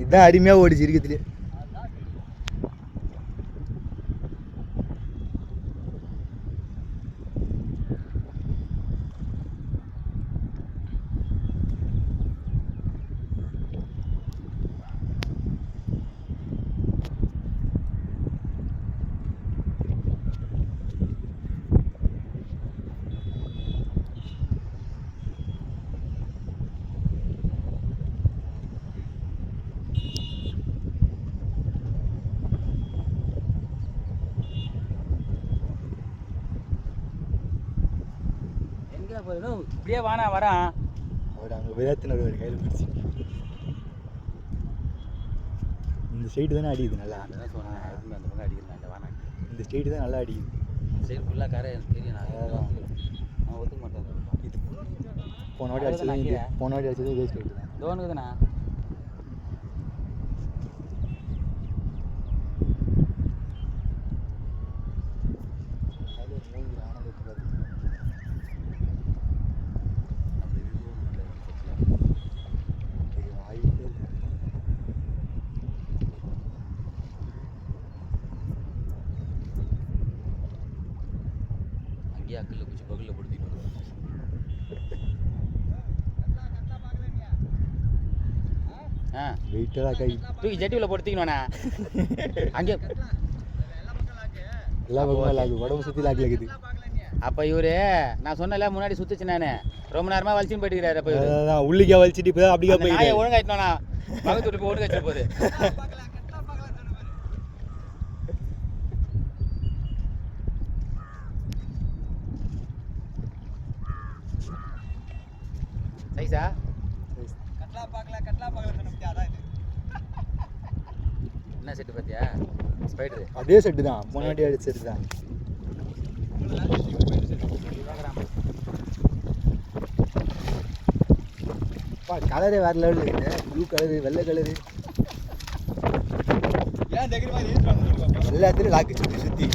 இதுதான் அருமையாக ஓடிச்சு இருக்கிறதுலே. இப்படியே வானா வரான். அவர் அங்கே விராத்தினர் ஒரு கையில் பிடிச்சி இந்த சைடு தானே அடிக்குது நல்லா. அந்த பக்கம் அடிக்கிறேன் வானா. இந்த சைடு தான் நல்லா அடிக்குது. இந்த சைடு ஃபுல்லாக கரை எனக்கு தெரியும். நான் ஒத்துக்க மாட்டேன். இது போன வாட்டி அடிச்சது இதே சைடு தான். தோணுக்குதுண்ணா. அங்கேயே அக்கல்ல பிடிச்சி பகலில் படுத்திட்டு வெயிட்டெல்லாம் கை தூக்கி ஜட்டிவில் படுத்திக்கணும்ண்ணா. அங்கே எல்லா பக்கமும் லாக்கு, உடம்பு சுற்றி லாக்கில் இருக்குது. அப்போ இவரு நான் சொன்னல முன்னாடி சுத்துச்சு. நான் ரொம்ப நேரமாக வலிச்சுன்னு போயிட்டுக்கிறாரு. அப்போ அதான் உள்ளிக்கா வலிச்சுட்டு இப்போ தான் அப்படிக்கா போய் நாயை ஒழுங்காயிட்டோண்ணா. பக்கத்து விட்டு போய் ஒழுங்காச்சு போகுது. சைஸா என்ன செட்டு பார்த்தியா? ஸ்பைடரு அதே செட்டு தான், முன்னாடி அடிச்ச செட்டு தான். கலரே வேற லெவலில் இருக்குது. ப்ளூ கலரு, வெள்ளை கலரு, எல்லாத்துலேயும் லாக்கு சுற்றி சுற்றி